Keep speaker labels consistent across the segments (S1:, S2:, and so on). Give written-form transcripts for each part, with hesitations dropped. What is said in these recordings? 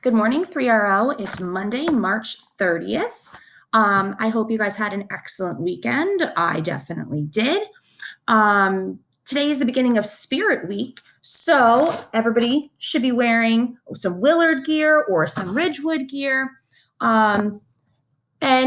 S1: Good morning, 3RO. It's Monday, March 30th. I hope you guys had an excellent weekend. I definitely did. Today is the beginning of Spirit Week, so everybody should be wearing some Willard gear or some Ridgewood gear. And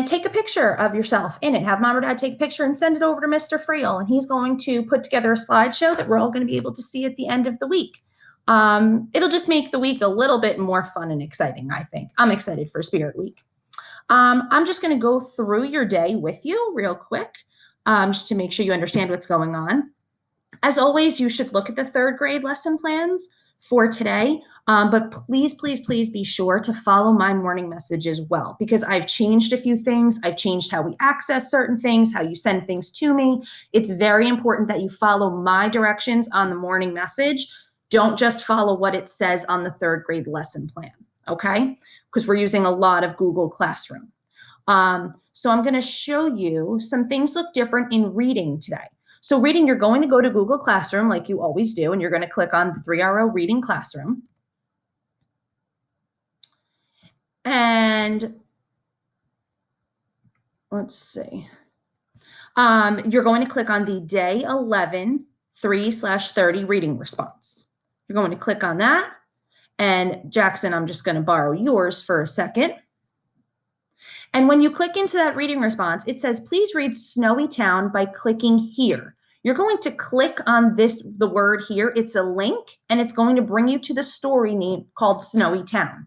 S1: take a picture of yourself in it. Have mom or dad take a picture and send it over to Mr. Friel, and he's going to put together a slideshow that we're all going to be able to see at the end of the week. It'll just make the week a little bit more fun and exciting, I think. I'm excited for Spirit Week. I'm just going to go through your day with you real quick, just to make sure you understand what's going on. As always, you should look at the third grade lesson plans for today, but please, please, please be sure to follow my morning message as well, because I've changed a few things. I've changed how we access certain things, how you send things to me. It's very important that you follow my directions on the morning message. Don't just follow what it says on the third grade lesson plan, okay? Because we're using a lot of Google Classroom. So I'm going to show you some things look different in reading today. So reading, you're going to go to Google Classroom like you always do, and you're going to click on the 3RO Reading Classroom. And let's see. You're going to click on the Day 11 3/30 reading response. You're going to click on that. And Jackson, I'm just going to borrow yours for a second. And when you click into that reading response, it says, please read Snowy Town by clicking here. You're going to click on the word here. It's a link, and it's going to bring you to the story name called Snowy Town.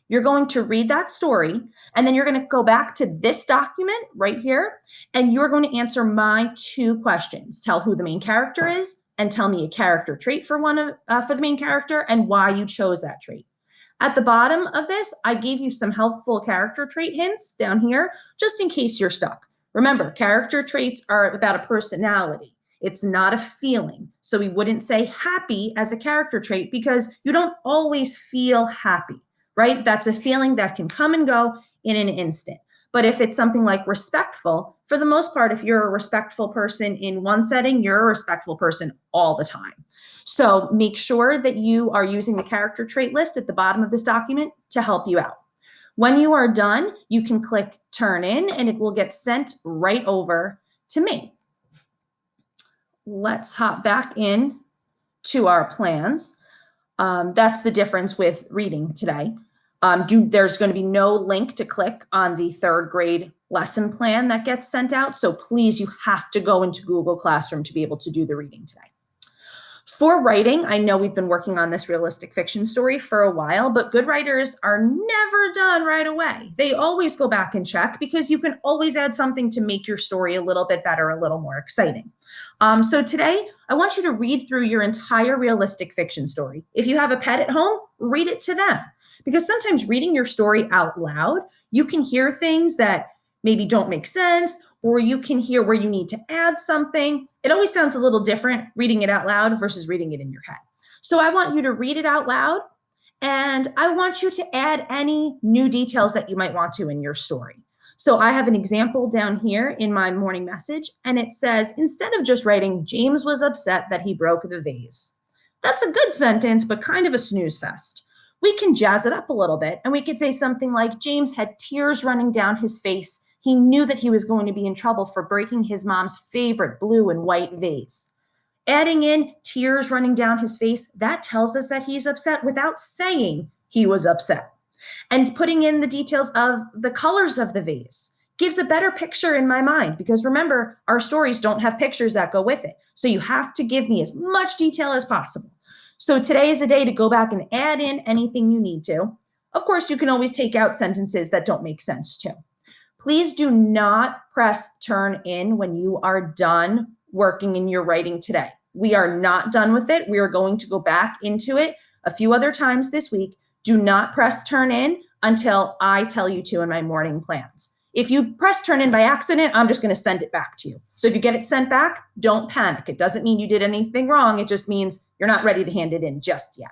S1: You're going to read that story, and then you're going to go back to this document right here, and you're going to answer my two questions. Tell who the main character is, and tell me a character trait for the main character and why you chose that trait. At the bottom of this, I gave you some helpful character trait hints down here, just in case you're stuck. Remember, character traits are about a personality. It's not a feeling. So we wouldn't say happy as a character trait because you don't always feel happy, right? That's a feeling that can come and go in an instant. But if it's something like respectful, for the most part, if you're a respectful person in one setting, you're a respectful person all the time. So make sure that you are using the character trait list at the bottom of this document to help you out. When you are done, you can click Turn In, and it will get sent right over to me. Let's hop back in to our plans. That's the difference with reading today. There's going to be no link to click on the third grade lesson plan that gets sent out. So please, you have to go into Google Classroom to be able to do the reading today. For writing, I know we've been working on this realistic fiction story for a while, but good writers are never done right away. They always go back and check because you can always add something to make your story a little bit better, a little more exciting. So today, I want you to read through your entire realistic fiction story. If you have a pet at home, read it to them. Because sometimes reading your story out loud, you can hear things that maybe don't make sense, or you can hear where you need to add something. It always sounds a little different reading it out loud versus reading it in your head. So I want you to read it out loud, and I want you to add any new details that you might want to in your story. So I have an example down here in my morning message, and it says, instead of just writing, James was upset that he broke the vase. That's a good sentence, but kind of a snooze fest. We can jazz it up a little bit, and we could say something like, James had tears running down his face. He knew that he was going to be in trouble for breaking his mom's favorite blue and white vase. Adding in tears running down his face, that tells us that he's upset without saying he was upset. And putting in the details of the colors of the vase gives a better picture in my mind, because remember, our stories don't have pictures that go with it. So you have to give me as much detail as possible. So today is a day to go back and add in anything you need to. Of course, you can always take out sentences that don't make sense too. Please do not press Turn In when you are done working in your writing today. We are not done with it. We are going to go back into it a few other times this week. Do not press Turn In until I tell you to in my morning plans. If you press Turn In by accident, I'm just going to send it back to you. So if you get it sent back, don't panic. It doesn't mean you did anything wrong. It just means you're not ready to hand it in just yet.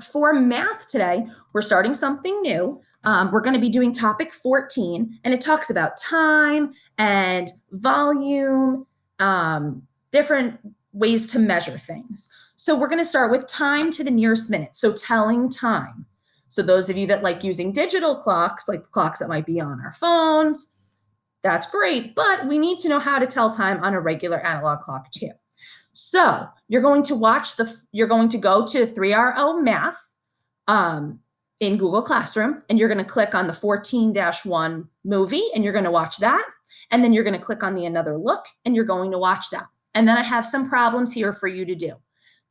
S1: For math today, we're starting something new. We're going to be doing topic 14, and it talks about time and volume, different ways to measure things. So we're going to start with time to the nearest minute. So telling time. So those of you that like using digital clocks, like clocks that might be on our phones, that's great, but we need to know how to tell time on a regular analog clock too. So you're going to go to 3RO Math in Google Classroom, and you're going to click on the 14-1 movie, and you're going to watch that. And then you're going to click on the Another Look, and you're going to watch that. And then I have some problems here for you to do.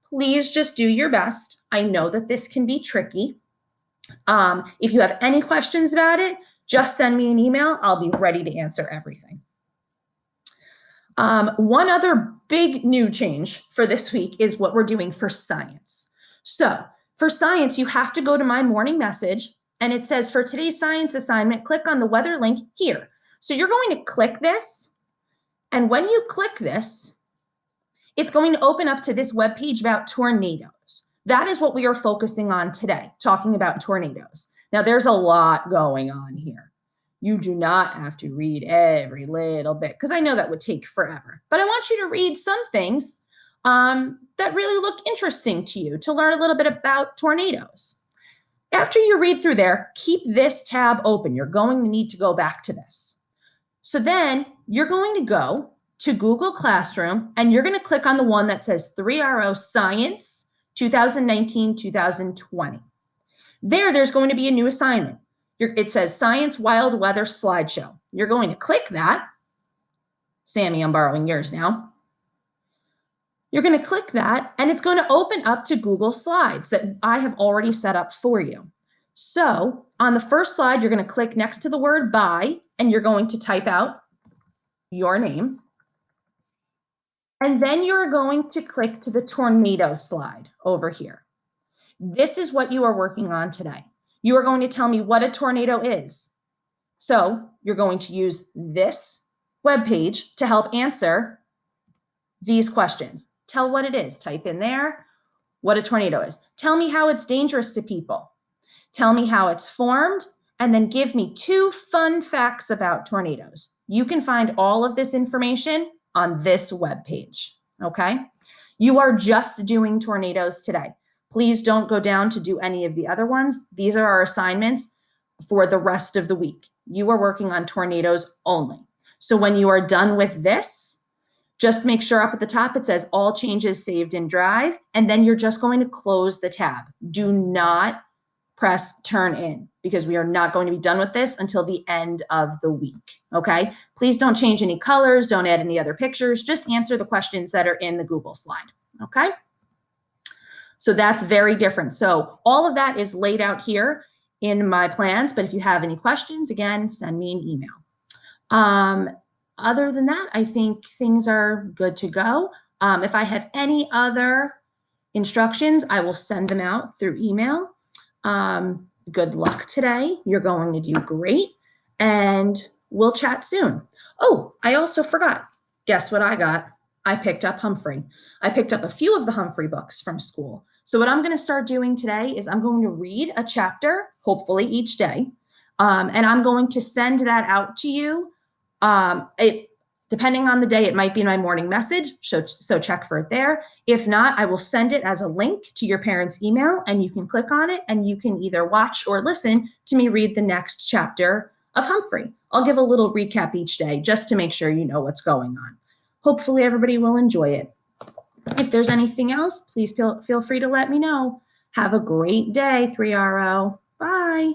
S1: Please just do your best. I know that this can be tricky. If you have any questions about it, just send me an email. I'll be ready to answer everything. One other big new change for this week is what we're doing for science. So for science, you have to go to my morning message, and it says for today's science assignment, click on the weather link here. So you're going to click this, and when you click this, it's going to open up to this webpage about tornadoes. That is what we are focusing on today, talking about tornadoes. Now, there's a lot going on here. You do not have to read every little bit, because I know that would take forever. But I want you to read some things that really look interesting to you, to learn a little bit about tornadoes. After you read through there, keep this tab open. You're going to need to go back to this. So then you're going to go to Google Classroom, and you're going to click on the one that says 3RO Science 2019-2020. There's going to be a new assignment. It says Science Wild Weather Slideshow. You're going to click that. Sammy, I'm borrowing yours now. You're going to click that, and it's going to open up to Google Slides that I have already set up for you. So on the first slide, you're going to click next to the word by, and you're going to type out your name. And then you're going to click to the tornado slide over here. This is what you are working on today. You are going to tell me what a tornado is. So you're going to use this webpage to help answer these questions. Tell what it is. Type in there what a tornado is. Tell me how it's dangerous to people. Tell me how it's formed, and then give me 2 fun facts about tornadoes. You can find all of this information on this webpage, okay? You are just doing tornadoes today. Please don't go down to do any of the other ones. These are our assignments for the rest of the week. You are working on tornadoes only. So when you are done with this, just make sure up at the top it says all changes saved in Drive, and then you're just going to close the tab. Do not press turn in, because we are not going to be done with this until the end of the week, okay? Please don't change any colors, don't add any other pictures, just answer the questions that are in the Google slide, okay? So that's very different. So all of that is laid out here in my plans, but if you have any questions, again, send me an email. Other than that, I think things are good to go. If I have any other instructions, I will send them out through email. Good luck today. You're going to do great, and we'll chat soon. Oh, I also forgot. Guess what I got? I picked up Humphrey. I picked up a few of the Humphrey books from school. So what I'm going to start doing today is I'm going to read a chapter, hopefully each day, and I'm going to send that out to you. Depending on the day, it might be in my morning message, so check for it there. If not, I will send it as a link to your parents' email, and you can click on it, and you can either watch or listen to me read the next chapter of Humphrey. I'll give a little recap each day just to make sure you know what's going on. Hopefully everybody will enjoy it. If there's anything else, please feel free to let me know. Have a great day, 3RO. Bye.